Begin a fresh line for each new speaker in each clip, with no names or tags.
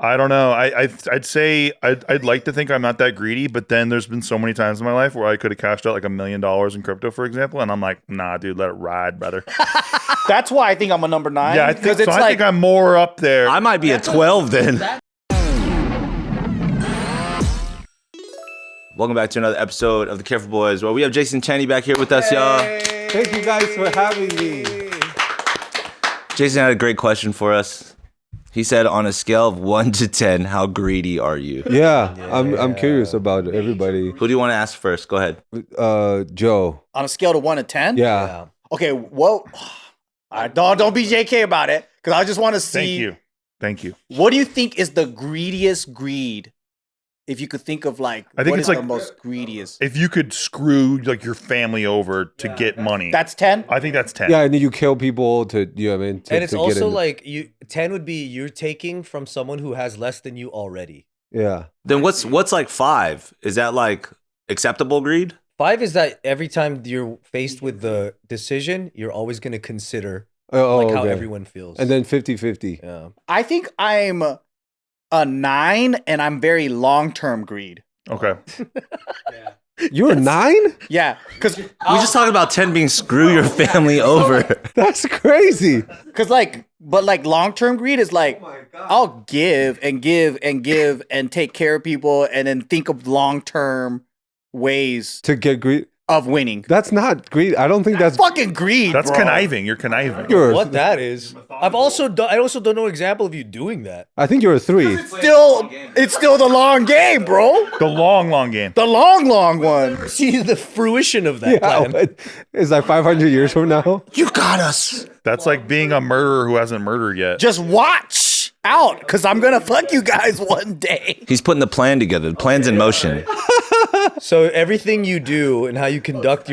I don't know. I'd say I'd like to think I'm not that greedy, but then there's been so many times in my life where I could have cashed out like $1 million in crypto, for example, and I'm like, nah, dude, let it ride, brother.
That's why I think I'm a number 9.
Yeah, I think so. I think I'm more up there.
I might be a 12 then. Welcome back to another episode of The Careful Boys, where we have Jason Cheny back here with us, y'all.
Thank you guys for having me.
Jason had a great question for us. He said, on a scale of 1 to 10, how greedy are you?
Yeah, I'm curious about everybody.
Who do you want to ask first? Go ahead.
Joe.
On a scale to 1 to 10?
Yeah.
Okay, whoa. Don't be JK about it, because I just want to see.
Thank you.
What do you think is the greediest greed? If you could think of
I think
what
it's
is
like
the most greediest?
if you could screw like your family over to get money.
That's 10?
I think that's 10.
Yeah, and then you kill people to, you know what I mean?
And it's also like 10 would be you're taking from someone who has less than you already.
Yeah.
Then what's like 5? Is that like acceptable greed?
5 is that every time you're faced with the decision, you're always going to consider how
okay.
everyone feels.
And then 50-50.
Yeah.
I think I'm a 9, and I'm very long-term greed.
Okay.
You're a 9?
Yeah, because
We just talked about 10 being screw your family over.
That's crazy.
but long-term greed is like, I'll give and give and give and take care of people, and then think of long-term ways
To get greed.
of winning.
That's not greed. I don't think that's
Fucking greed,
That's
bro.
conniving. You're conniving.
What that is. I also don't know an example of you doing that.
I think you're a 3.
It's still the long game, bro.
The long game.
The long one.
See the fruition of that plan.
but it's like 500 years from now.
You got us.
That's like being a murderer who hasn't murdered yet.
Just watch out, because I'm going to fuck you guys one day.
He's putting the plan together. The plan's in motion.
So everything you do and how you conduct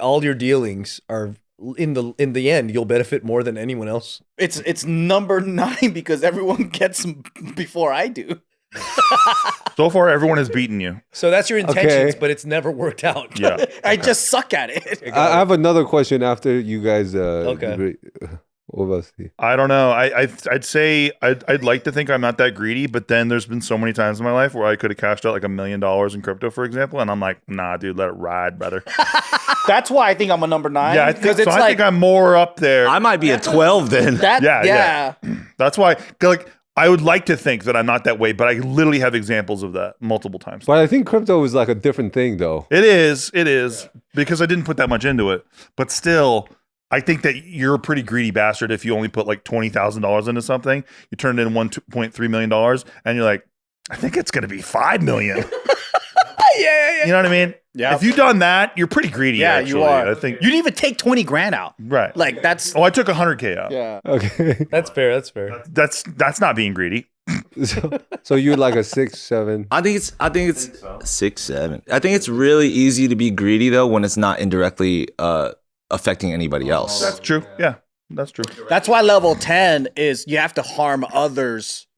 all your dealings are in the end you'll benefit more than anyone else.
It's number 9 because everyone gets them before I do.
So far, everyone has beaten you.
So that's your intentions,
Okay.
but it's never worked out.
Yeah.
I just suck at it.
I have another question after you guys.
Okay.
agree. What about you?
I don't know. I'd say I'd like to think I'm not that greedy, but then there's been so many times in my life where I could have cashed out like $1 million in crypto, for example, and I'm like, nah, dude, let it ride, brother.
That's why I think I'm a number 9.
Yeah, I think I'm more up there.
I might be a 12 then.
Yeah. That's why, like, I would like to think that I'm not that way, but I literally have examples of that multiple times.
But I think crypto is like a different thing, though.
It is, because I didn't put that much into it, but still. I think that you're a pretty greedy bastard if you only put like $20,000 into something. You turn it in $1.3 million, and you're like, I think it's going to be $5 million.
Yeah.
You know what I mean?
Yeah.
If you've done that, you're pretty greedy.
Yeah,
actually.
you are.
I think
You didn't even take 20 grand out.
right.
Like, that's...
Oh, I took 100K out.
Yeah.
Okay.
That's fair.
That's not being greedy.
So you're like a 6, 7.
I think it's 6, 7. I think it's really easy to be greedy though when it's not indirectly affecting anybody else.
That's true. Yeah, that's true.
That's why level 10 is you have to harm others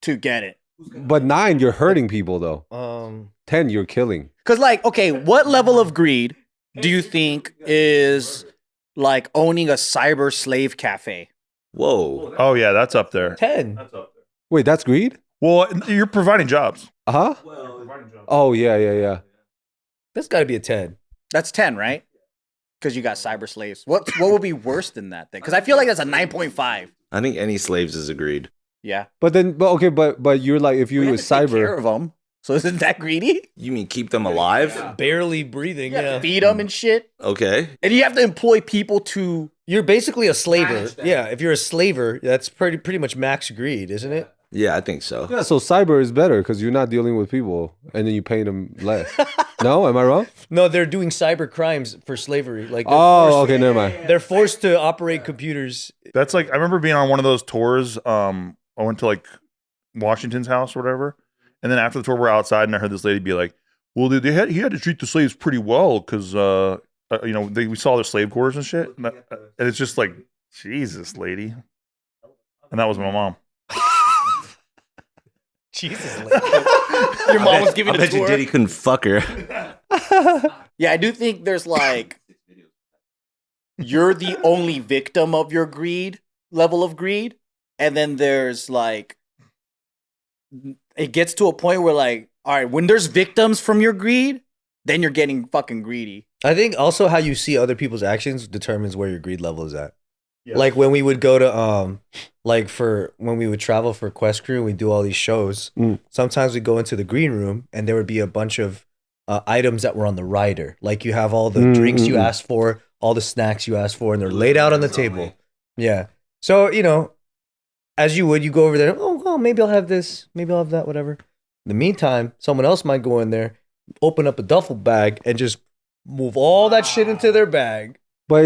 to get it.
But 9, you're hurting people, though. 10, you're killing.
Because, like, okay, what level of greed do you think is like owning a cyber slave cafe?
Whoa.
Oh yeah, that's up there.
10.
Wait, that's greed?
Well, you're providing jobs.
Uh-huh. Oh, yeah.
That's got to be a 10.
That's 10, right? Because you got cyber slaves. What would be worse than that thing? Because I feel like that's a 9.5.
I think any slaves is agreed.
Yeah.
But you're like, if you
We
were
have to take care
cyber.
of them. So isn't that greedy?
You mean keep them alive?
Barely breathing. Yeah.
Feed them and shit.
Okay.
And you have to employ people to...
You're basically a slaver. Yeah. If you're a slaver, that's pretty much max greed, isn't it?
Yeah, I think so.
Yeah, so cyber is better because you're not dealing with people and then you pay them less. No, am I wrong?
No, they're doing cyber crimes for slavery. Like,
Okay, never mind.
they're forced to operate computers.
That's like I remember being on one of those tours. I went to like Washington's house or whatever, and then after the tour, we're outside, and I heard this lady be like, "Well, he had to treat the slaves pretty well because we saw their slave quarters and shit." And it's just like, Jesus, lady, and that was my mom.
Jesus.
Your mom was giving
I
a
bet you
tour.
Diddy couldn't fuck her.
Yeah, I do think there's like... You're the only victim of your greed, level of greed. And then there's like it gets to a point where like, all right, when there's victims from your greed, then you're getting fucking greedy.
I think also how you see other people's actions determines where your greed level is at. Yeah. Like when we would go to when we would travel for Quest Crew and we do all these shows, sometimes we go into the green room and there would be a bunch of items that were on the rider. Like you have all the drinks you asked for, all the snacks you asked for, and they're laid out on the table. Yeah. So, you know, as you would, you go over there, oh, maybe I'll have this, maybe I'll have that, whatever. In the meantime, someone else might go in there, open up a duffel bag, and just move all that shit into their bag.
But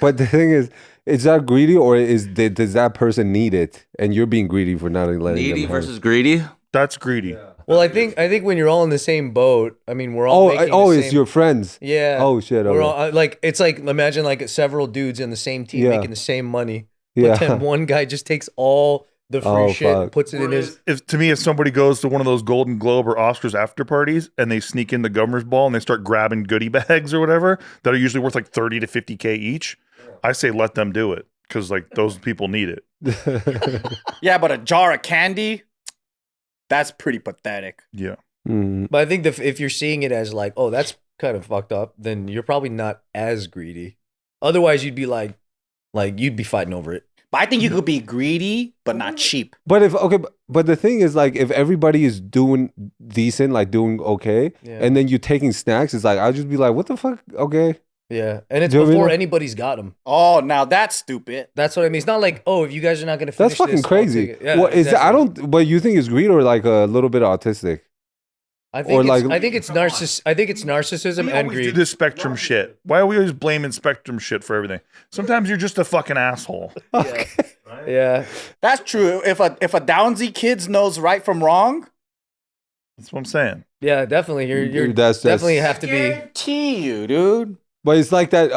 but the thing is that greedy or does that person need it and you're being greedy for not letting them
needy versus greedy?
That's greedy.
Yeah. Well, I think when you're all in the same boat, I mean, we're all
it's your friends.
Yeah.
Oh shit.
We're all like, it's like, imagine like several dudes in the same team making the same money. But then one guy just takes all the free shit and puts it in his.
If somebody goes to one of those Golden Globe or Oscars after parties and they sneak in the governor's ball and they start grabbing goodie bags or whatever that are usually worth like 30 to 50K each, I say let them do it because like those people need it.
Yeah, but a jar of candy, that's pretty pathetic.
Yeah.
But I think if you're seeing it as like, oh, that's kind of fucked up, then you're probably not as greedy. Otherwise, you'd be like you'd be fighting over it.
But I think you could be greedy, but not cheap.
But but the thing is like if everybody is doing decent, like doing okay, and then you're taking snacks, it's like I'll just be like, what the fuck? Okay.
Yeah, and it's before anybody's got them.
Oh, now that's stupid.
That's what I mean. It's not like, oh, if you guys are not going to finish
that's fucking
this,
crazy.
Yeah,
well, exactly. I don't. But you think it's greed or like a little bit autistic?
I think it's narcissism and greed.
Do this spectrum shit. Why are we always blaming spectrum shit for everything? Sometimes you're just a fucking asshole.
Okay. Yeah,
that's true. If a Downsy kid knows right from wrong,
that's what I'm saying.
Yeah, definitely. You're definitely have to be.
Guarantee you, dude.
But it's like that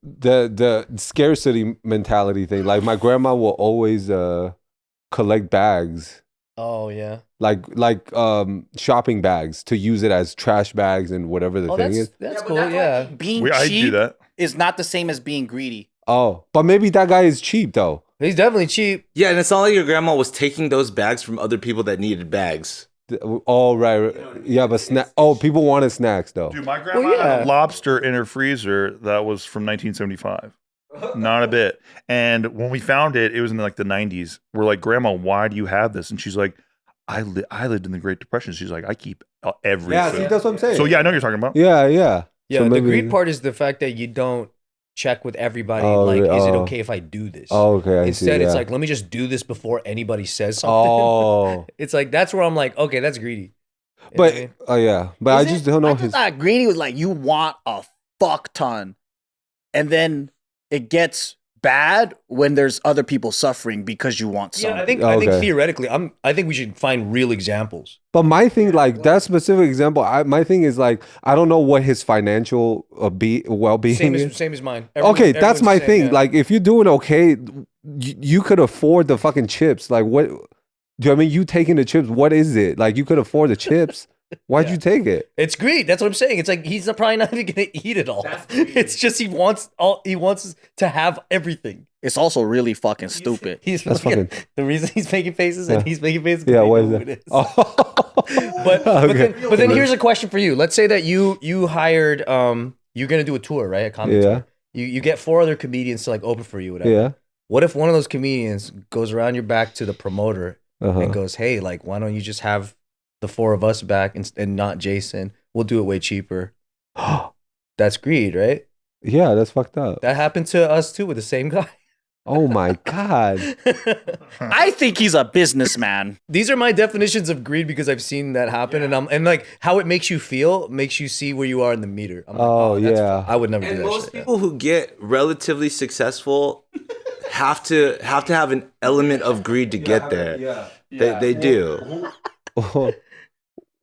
the scarcity mentality thing. Like my grandma will always collect bags.
Oh yeah.
Like shopping bags to use it as trash bags and whatever the thing is.
That's cool. Yeah.
Being
I
cheap
do that.
is not the same as being greedy.
Oh, but maybe that guy is cheap though.
He's definitely cheap.
Yeah, and it's not like your grandma was taking those bags from other people that needed bags.
Oh right, yeah, but people wanted snacks though.
Dude, my grandma had a lobster in her freezer that was from 1975. Not a bit. And when we found it, it was in like the 90s. We're like, Grandma, why do you have this? And she's like, I lived in the Great Depression. She's like, I keep everything.
Yeah, see, that's what I'm saying.
So yeah, I know what you're talking about.
Yeah.
So the greed part is the fact that you don't check with everybody. Is it okay if I do this?
Oh, okay.
Instead, it's like, let me just do this before anybody says something.
Oh.
It's like, that's where I'm like, okay, that's greedy.
But, but I just don't know.
I thought greedy was like, you want a fuck ton. And then it gets bad when there's other people suffering because you want something.
Yeah, I think theoretically, I think we should find real examples.
But my thing, like that specific example, my thing is like I don't know what his financial well-being is.
Same as mine.
Okay, that's my thing. Yeah. Like if you're doing okay, you could afford the fucking chips. Like what? Do you know what I mean? You taking the chips? What is it? Like you could afford the chips. Why'd you take it?
It's greed. That's what I'm saying. It's like he's probably not even gonna eat it all. It's just he wants to have everything.
It's also really fucking stupid.
The reason he's making faces and he's making faces.
Yeah, what is that?
It is. But then here's a question for you. Let's say that you hired you're gonna do a tour, right? A comedy tour. You get 4 other comedians to like open for you, whatever.
Yeah.
What if one of those comedians goes around your back to the promoter and goes, "Hey, like, why don't you just have the 4 of us back and not Jason? We'll do it way cheaper." That's greed, right?
Yeah, that's fucked up.
That happened to us too with the same guy.
Oh my God.
I think he's a businessman.
These are my definitions of greed because I've seen that happen, and like how it makes you feel makes you see where you are in the meter. I'm like, I would never do that.
Most people who get relatively successful have to have an element of greed to get there. They do.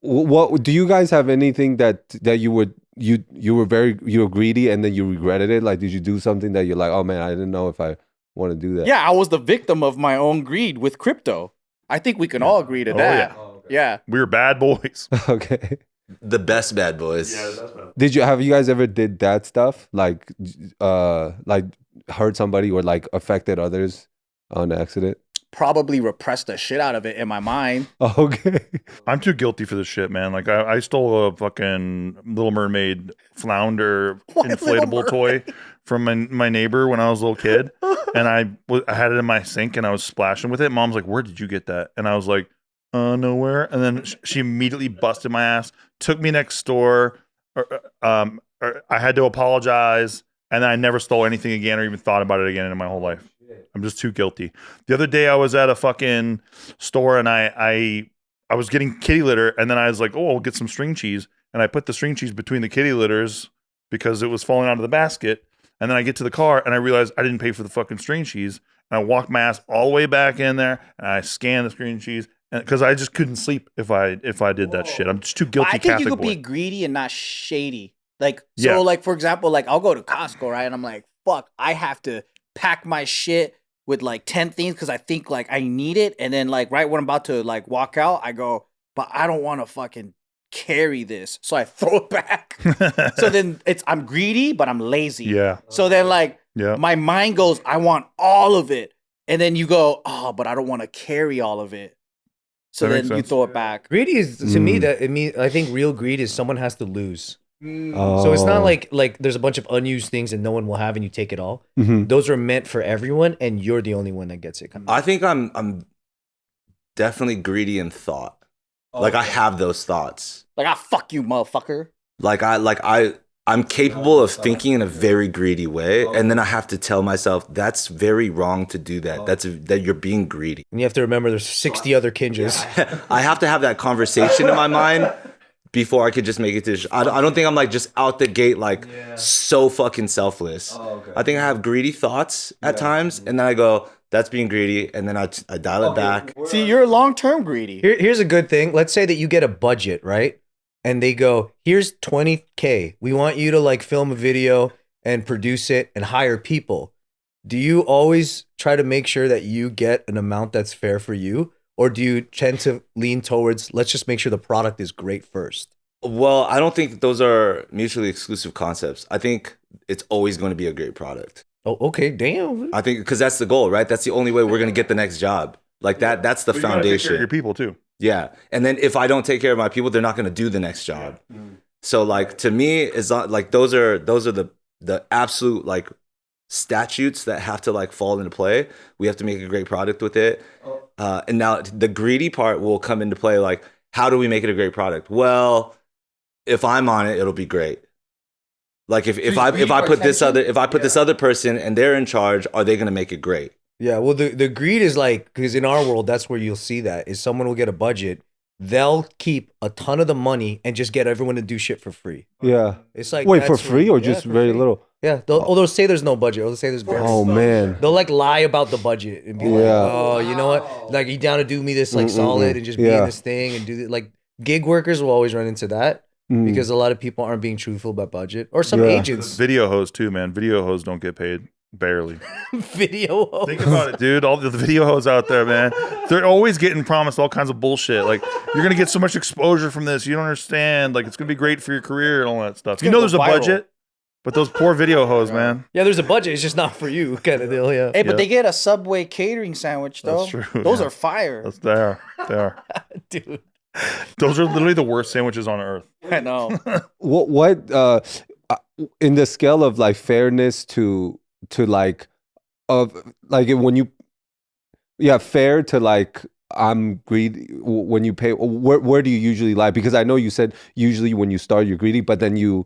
What do you guys have anything that you were greedy and then you regretted it? Like, did you do something that you're like, oh man, I didn't know if I want to do that?
Yeah, I was the victim of my own greed with crypto. I think we can all agree to that. Yeah.
We were bad boys.
Okay.
The best bad boys.
Yeah, the best bad.
Have you guys ever did that stuff? Like hurt somebody or like affected others on accident?
probably repressed the shit out of it in my mind.
Okay.
I'm too guilty for this shit, man. Like I stole a fucking Little Mermaid flounder
What, Little
inflatable toy from my neighbor when I was a little kid, and I had it in my sink and I was splashing with it. Mom's like, "Where did you get that?" And I was like, "Nowhere." And then she immediately busted my ass, took me next door. I had to apologize, and then I never stole anything again or even thought about it again in my whole life. I'm just too guilty. The other day I was at a fucking store and I was getting kitty litter, and then I was like, "Oh, I'll get some string cheese." And I put the string cheese between the kitty litters because it was falling out of the basket. And then I get to the car and I realized I didn't pay for the fucking string cheese. And I walked my ass all the way back in there and I scanned the string cheese because I just couldn't sleep if I did that shit. I'm just too guilty.
I think
Catholic
you could
boy.
be greedy and not shady. Like, so,
Yeah.
like, for example, like, I'll go to Costco, right? And I'm like, fuck, I have to pack my shit with, like, 10 things because I think, like, I need it. And then, like, right when I'm about to, like, walk out, I go, but I don't want to fucking carry this. So I throw it back. So then I'm greedy, but I'm lazy.
Yeah.
So then, like,
Yeah.
my mind goes, I want all of it. And then you go, oh, but I don't want to carry all of it. So
That
then
makes
you
sense.
throw it back.
Greedy is to me I think real greed is someone has to lose.
Oh.
So it's not like there's a bunch of unused things and no one will have and you take it all.
Mhm.
Those are meant for everyone and you're the only one that gets it.
I think I'm definitely greedy in thought. Like I have those thoughts.
Like, ah, fuck you, motherfucker.
I'm capable of thinking in a very greedy way, and then I have to tell myself that's very wrong to do that. That you're being greedy.
And you have to remember there's 60 other Kinjas.
I have to have that conversation in my mind before I could just make it to. I don't think I'm like just out the gate like so fucking selfless. I think I have greedy thoughts at times, and then I go, "That's being greedy," and then I dial it back.
See, you're long-term greedy.
Here's a good thing. Let's say that you get a budget, right? And they go, here's 20K. We want you to like film a video and produce it and hire people. Do you always try to make sure that you get an amount that's fair for you? Or do you tend to lean towards, let's just make sure the product is great first?
Well, I don't think that those are mutually exclusive concepts. I think it's always going to be a great product.
Oh, okay, damn.
I think because that's the goal, right? That's the only way we're going to get the next job. Like that's the
But you gotta take care of
foundation.
your people too.
Yeah. And then if I don't take care of my people, they're not going to do the next job. So like to me, it's not like those are the absolute like statutes that have to like fall into play. We have to make a great product with it. And now the greedy part will come into play. Like, how do we make it a great product? Well, if I'm on it, it'll be great. Like if I put this other person and they're in charge, are they going to make it great?
Yeah, well, the greed is like, because in our world, that's where you'll see that, is someone will get a budget, they'll keep a ton of the money and just get everyone to do shit for free.
Yeah.
It's like,
Wait, for
that's
free or
yeah,
just
for
very
free.
little?
Yeah, they'll say there's no budget, or they'll say there's barely.
Oh man.
They'll like lie about the budget and be like,
Yeah.
oh, you know what? Like, you down to do me this like solid and just be in
Yeah.
this thing and do like gig workers will always run into that because a lot of people aren't being truthful about budget, or some
Yeah.
agents.
Video hoes too, man. Video hoes don't get paid. Barely.
Video.
Think about it, dude. All the video hoes out there, man. They're always getting promised all kinds of bullshit. Like, you're gonna get so much exposure from this. You don't understand. Like, it's gonna be great for your career and all that stuff. You
gonna
know,
go
there's a
viral.
budget, but those poor video hoes, man.
Yeah, there's a budget. It's just not for you, kind of deal. Yeah.
Hey, but
Yeah.
they get a Subway catering sandwich, though.
That's true.
Those
Yeah.
are fire.
They are. They are.
Dude.
Those are literally the worst sandwiches on earth.
I know.
What in the scale of like fairness to like of like when you fair to like I'm greedy when you pay, where do you usually lie? Because I know you said usually when you start you're greedy, but then you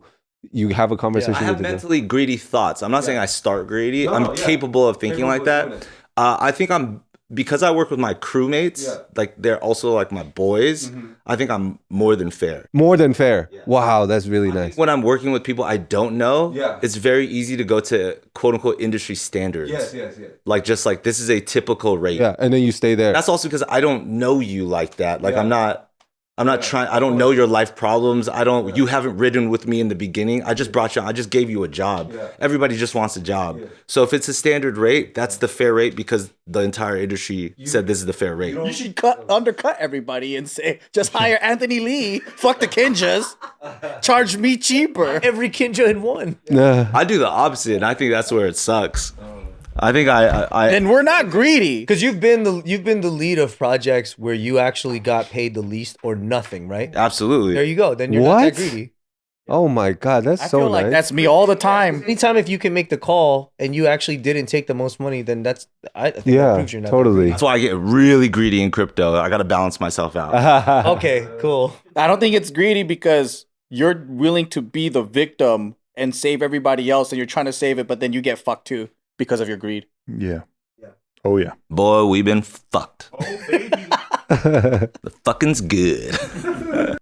have a conversation
I
with
have
the
mentally greedy thoughts. I'm not saying I start greedy. I'm capable of thinking like that. I think because I work with my crewmates, like they're also like my boys. I think I'm more than fair.
more than fair. Wow, that's really nice.
When I'm working with people I don't know, it's very easy to go to quote unquote industry standards. Like just like this is a typical rate.
Yeah, and then you stay there.
That's also because I don't know you like that. Like I'm not trying. I don't know your life problems. You haven't ridden with me in the beginning. I just brought you. I just gave you a job. Everybody just wants a job. So if it's a standard rate, that's the fair rate because the entire industry said this is the fair rate.
You should undercut everybody and say, just hire Anthony Lee. Fuck the Kinjas. Charge me cheaper.
Every Kinja in one.
Nah.
I do the opposite, and I think that's where it sucks. I think I
Then we're not greedy.
Because you've been the lead of projects where you actually got paid the least or nothing, right?
absolutely.
There you go. Then you're not
What?
that greedy.
Oh my God, that's
I
so
feel like
nice.
that's me all the time.
Anytime if you can make the call and you actually didn't take the most money, then I think that
Yeah,
proves you're not that
totally.
That's why I get really greedy in crypto. I got to balance myself out.
greedy. Okay, cool.
I don't think it's greedy because you're willing to be the victim and save everybody else, and you're trying to save it, but then you get fucked too because of your greed.
Yeah. Oh yeah.
Boy, we've been fucked.
Oh baby.
The fucking's good.